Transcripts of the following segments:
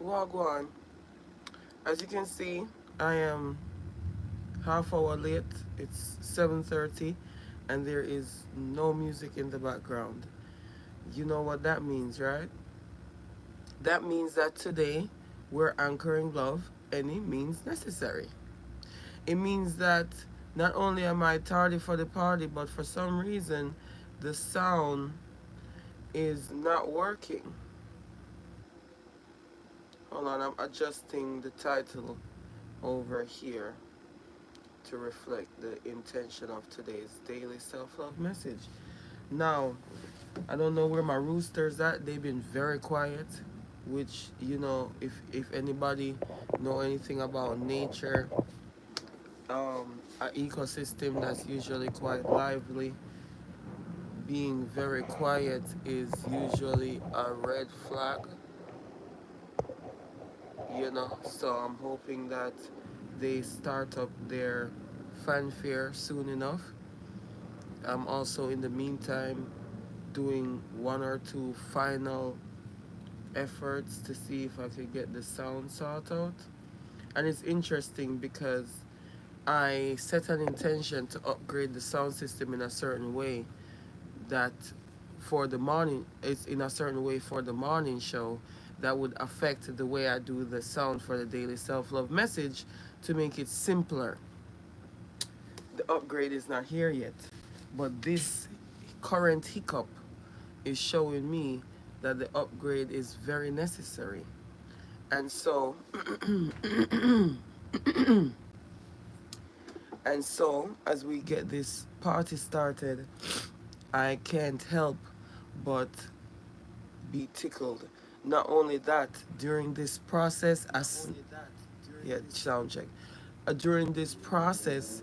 Wagwan. As you can see, I am half hour late. It's 7:30 and there is no music in the background. You know what that means, right? That means that today we're anchoring love any means necessary. It means that not only am I tardy for the party, but for some reason the sound is not working. Hold on, I'm adjusting the title over here to reflect the intention of today's daily self-love message. Now, I don't know where my roosters at. They've been very quiet, which if anybody know anything about nature, an ecosystem that's usually quite lively, being very quiet is usually a red flag. So I'm hoping that they start up their fanfare soon enough. I'm also in the meantime doing one or two final efforts to see if I could get the sound sort out. And it's interesting because I set an intention to upgrade the sound system in a certain way that for the morning, it's in a certain way for the morning show that would affect the way I do the sound for the daily self-love message to make it simpler. The upgrade is not here yet, but this current hiccup is showing me that the upgrade is very necessary. And so, as we get this party started, I can't help but be tickled. Not only that, during this process, yeah, sound check. During this process,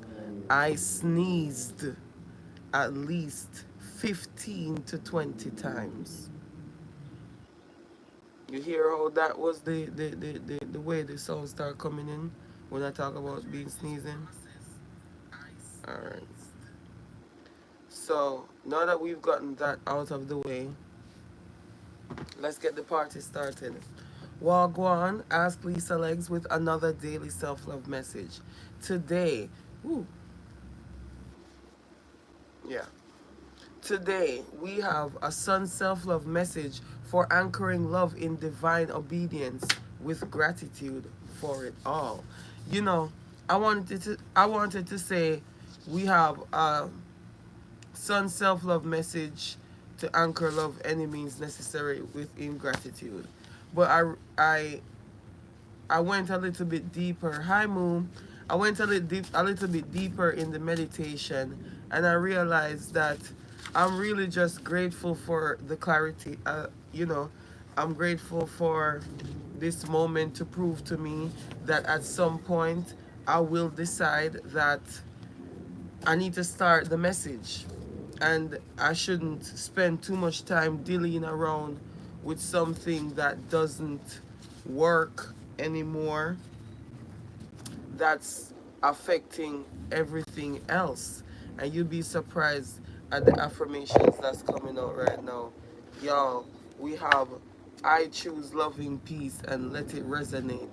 I sneezed at least 15 to 20 times. You hear how that was the way the sound start coming in when I talk about being sneezing? Alright. So now that we've gotten that out of the way, let's get the party started. Wagwan, ask Lisa Legs with another daily self-love message. Today, woo, yeah. Today, we have a sun self-love message for anchoring love in divine obedience with gratitude for it all. You know, I wanted to say we have a sun self-love message to anchor love any means necessary with ingratitude. But I went a little bit deeper. Hi, Moon. I went a little bit deeper in the meditation, and I realized that I'm really just grateful for the clarity. I'm grateful for this moment to prove to me that at some point I will decide that I need to start the message, and I shouldn't spend too much time dealing around with something that doesn't work anymore, that's affecting everything else. And you'd be surprised at the affirmations that's coming out right now. Y'all, we have I choose loving peace and let it resonate.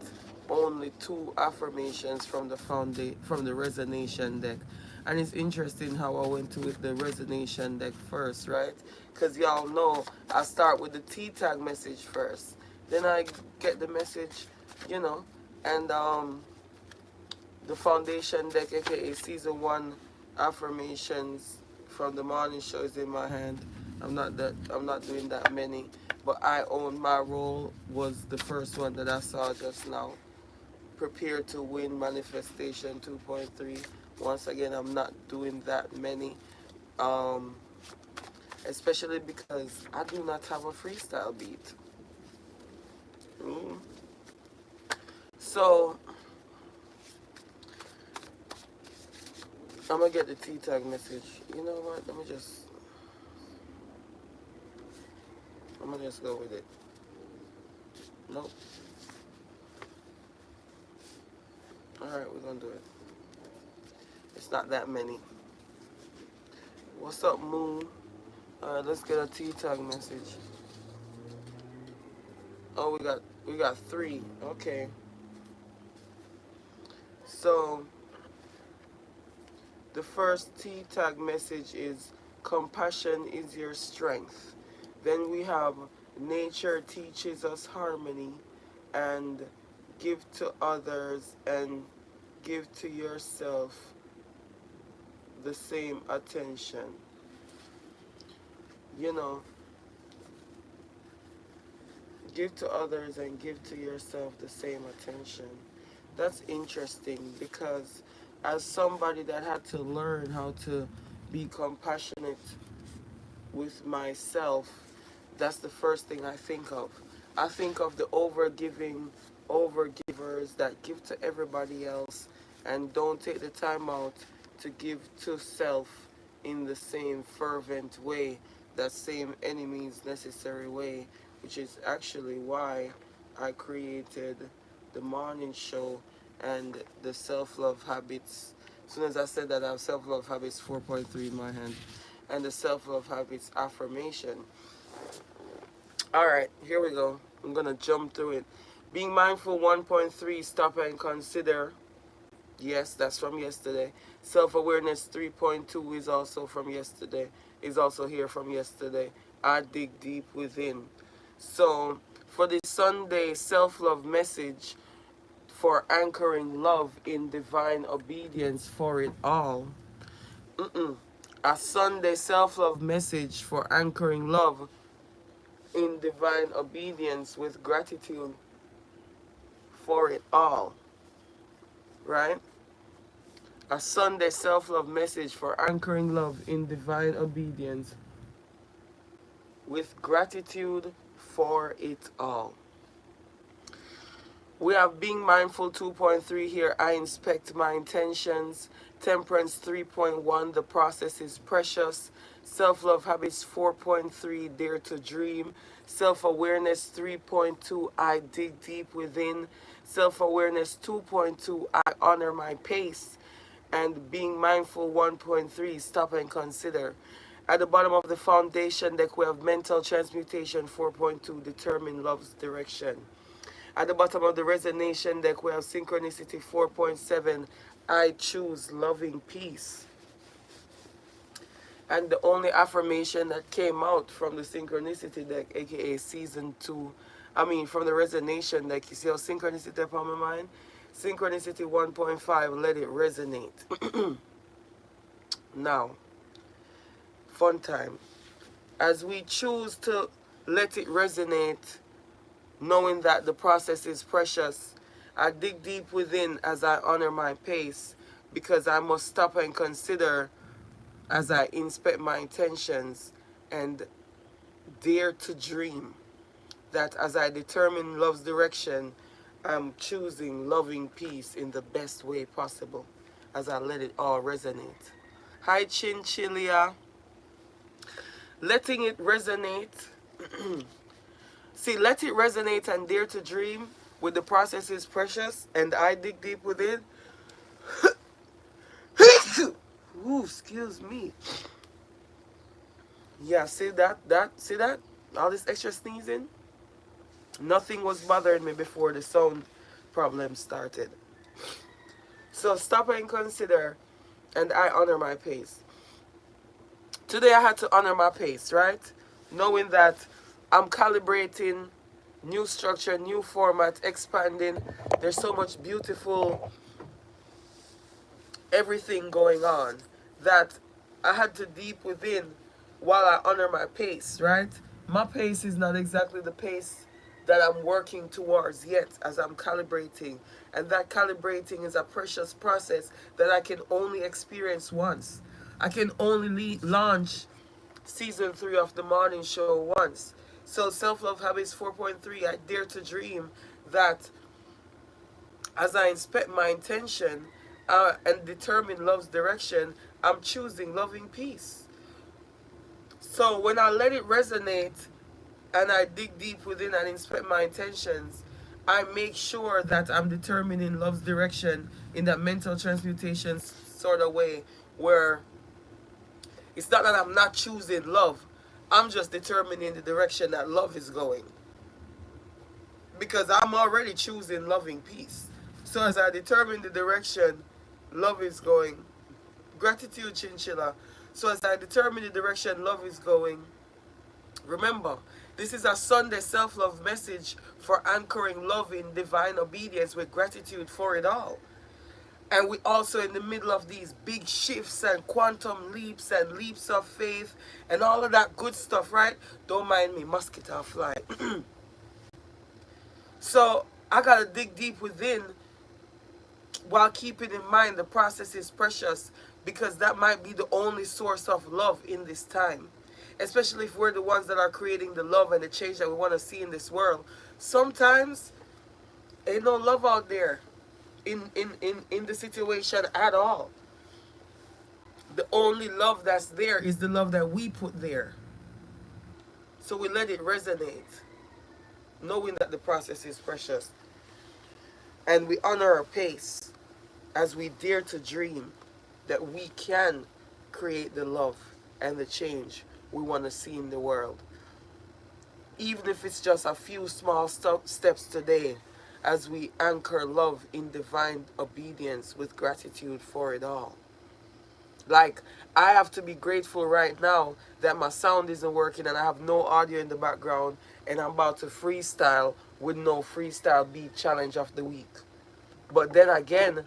Only two affirmations from from the resonation deck. And it's interesting how I went to with the resonation deck first, right? Because y'all know I start with the T tag message first. Then I get the message, you know, and the foundation deck, aka season one affirmations from the morning show is in my hand. I'm not doing that many, but I own my role was the first one that I saw just now. Prepare to win manifestation 2.3. Once again, I'm not doing that many. Um, Especially because I do not have a freestyle beat. Mm. So I'm gonna get the T tag message. You know what? I'm gonna just go with it. Nope. Alright, we're gonna do it. It's not that many. What's up, Moon? Alright, let's get a T tag message. Oh, we got three. Okay. So the first T tag message is compassion is your strength. Then we have nature teaches us harmony, and give to others and give to yourself the same attention. You know, give to others and give to yourself the same attention. That's interesting because as somebody that had to learn how to be compassionate with myself, that's the first thing I think of. I think of the overgiving, overgivers that give to everybody else and don't take the time out to give to self in the same fervent way, that same enemy's necessary way, which is actually why I created the morning show and the self-love habits. As soon as I said that, I have self-love habits 4.3 in my hand and the self-love habits affirmation. All right, here we go. I'm gonna jump through it. Being mindful 1.3, stop and consider. Yes, that's from yesterday. Self-awareness 3.2 is also from yesterday. Is also here from yesterday. I dig deep within. So for the Sunday self-love message for anchoring love in divine obedience for it all. A Sunday self-love message for anchoring love in divine obedience with gratitude for it all. Right? A Sunday self-love message for anchoring love in divine obedience with gratitude for it all. We have being mindful 2.3 here. I inspect my intentions. Temperance 3.1. The process is precious. Self-love habits 4.3. Dare to dream. Self-awareness 3.2. I dig deep within. Self-awareness 2.2. I honor my pace. And being mindful 1.3. Stop and consider. At the bottom of the foundation deck, we have mental transmutation 4.2. Determine love's direction. At the bottom of the resonation deck, we have synchronicity 4.7. I choose loving peace. And the only affirmation that came out from the synchronicity deck, aka season 2, from the resonation deck, you see how synchronicity upon my mind? Synchronicity 1.5, let it resonate. Now, fun time. As we choose to let it resonate, knowing that the process is precious, I dig deep within as I honor my pace, because I must stop and consider as I inspect my intentions and dare to dream that as I determine love's direction, I'm choosing loving peace in the best way possible as I let it all resonate. Hi Chinchilla. Letting it resonate. See, let it resonate and dare to dream with the process is precious and I dig deep within. Ooh, excuse me. Yeah, see that? All this extra sneezing? Nothing was bothering me before the sound problem started. So stop and consider, and I honor my pace. Today I had to honor my pace, right? Knowing that I'm calibrating, new structure, new format, expanding. There's so much beautiful everything going on that I had to deep within while I honor my pace, right? My pace is not exactly the pace that I'm working towards yet as I'm calibrating. And that calibrating is a precious process that I can only experience once. I can only launch season 3 of the morning show once. So self-love habits 4.3, I dare to dream that as I inspect my intention and determine love's direction, I'm choosing loving peace. So when I let it resonate and I dig deep within and inspect my intentions, I make sure that I'm determining love's direction in that mental transmutation sort of way where it's not that I'm not choosing love, I'm just determining the direction that love is going. because I'm already choosing loving peace. So as I determine the direction love is going, gratitude, chinchilla. So as I determine the direction love is going, remember, this is a Sunday self-love message for anchoring love in divine obedience with gratitude for it all. And we also in the middle of these big shifts and quantum leaps and leaps of faith and all of that good stuff, right? Don't mind me, mosquito fly. So I gotta dig deep within while keeping in mind the process is precious, because that might be the only source of love in this time. Especially if we're the ones that are creating the love and the change that we want to see in this world. Sometimes ain't no love out there in the situation at all. The only love that's there is the love that we put there. So we let it resonate, knowing that the process is precious. And we honor our pace as we dare to dream that we can create the love and the change we want to see in the world. Even if it's just a few small steps today, as we anchor love in divine obedience with gratitude for it all. Like, I have to be grateful right now that my sound isn't working and I have no audio in the background, and I'm about to freestyle with no freestyle beat challenge of the week. But then again,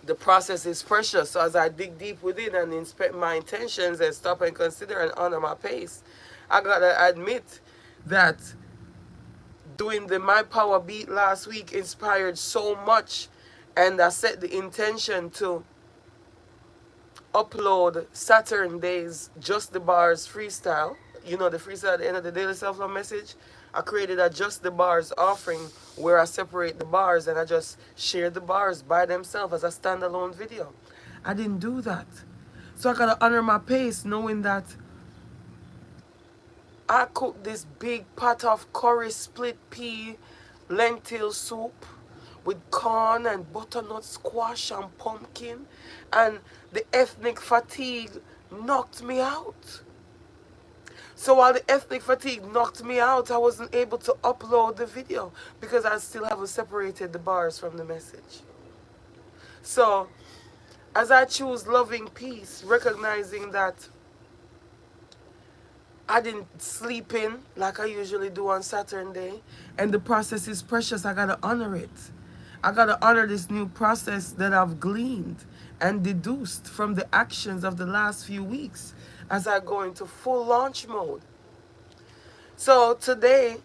the process is precious. So as I dig deep within and inspect my intentions and stop and consider and honor my pace, I gotta admit that doing the My Power beat last week inspired so much, and I set the intention to upload Saturn Days Just the Bars freestyle. You know, the freestyle at the end of the daily self-love message. I created a Just the Bars offering where I separate the bars and I just share the bars by themselves as a standalone video. I didn't do that. So I gotta honor my pace, knowing that I cooked this big pot of curry split pea lentil soup with corn and butternut squash and pumpkin, and the ethnic fatigue knocked me out. So while the ethnic fatigue knocked me out, I wasn't able to upload the video because I still haven't separated the bars from the message. So as I choose loving peace, recognizing that I didn't sleep in like I usually do on Saturday, and the process is precious, I gotta honor it. I gotta honor this new process that I've gleaned and deduced from the actions of the last few weeks as I go into full launch mode. So today,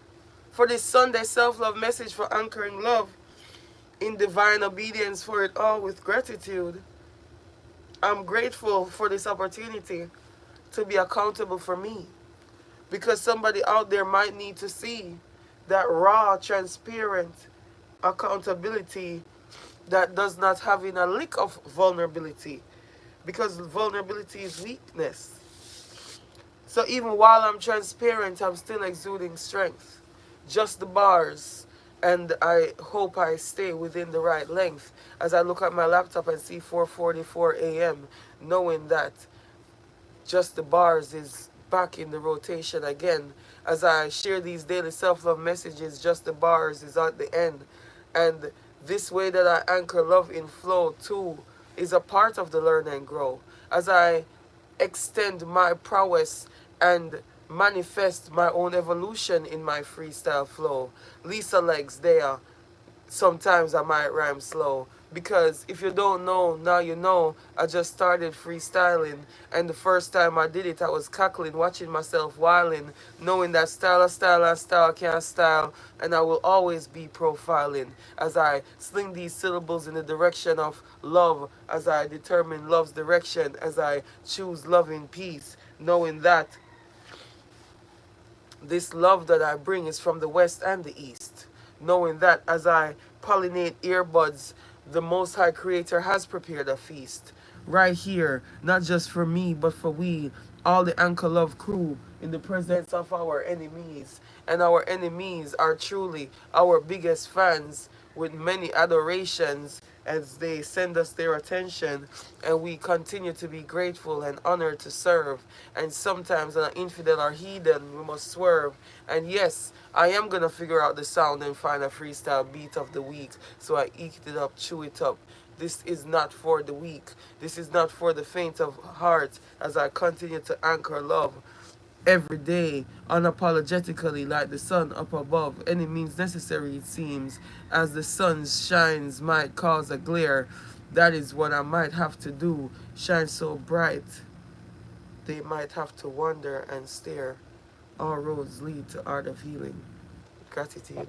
for this Sunday self-love message for anchoring love in divine obedience for it all with gratitude, I'm grateful for this opportunity to be accountable for me. Because somebody out there might need to see that raw, transparent accountability that does not have in a lick of vulnerability. Because vulnerability is weakness. So even while I'm transparent, I'm still exuding strength. Just the bars. And I hope I stay within the right length as I look at my laptop and see 4:44 a.m. knowing that just the bars is back in the rotation again. As I share these daily self-love messages, just the bars is at the end. And this way that I anchor love in flow too is a part of the learn and grow. As I extend my prowess and manifest my own evolution in my freestyle flow. Lisa legs there. Sometimes I might rhyme slow, because if you don't know, now you know. I just started freestyling, and the first time I did it, I was cackling, watching myself whiling, knowing that style can't style, and I will always be profiling as I sling these syllables in the direction of love, as I determine love's direction, as I choose love in peace, knowing that this love that I bring is from the west and the east. Knowing that as I pollinate earbuds, the Most High Creator has prepared a feast right here, not just for me, but for we, all the Anchor Love crew, in the presence of our enemies. And our enemies are truly our biggest fans with many adorations as they send us their attention, and we continue to be grateful and honored to serve. And sometimes an infidel or heathen, we must swerve. And yes, I am gonna figure out the sound and find a freestyle beat of the week. So I eked it up, chew it up. This is not for the weak. This is not for the faint of heart, as I continue to anchor love every day, unapologetically, like the sun up above. Any means necessary, it seems, as the sun shines might cause a glare. That is what I might have to do. Shine so bright, they might have to wonder and stare. All roads lead to art of healing. Gratitude.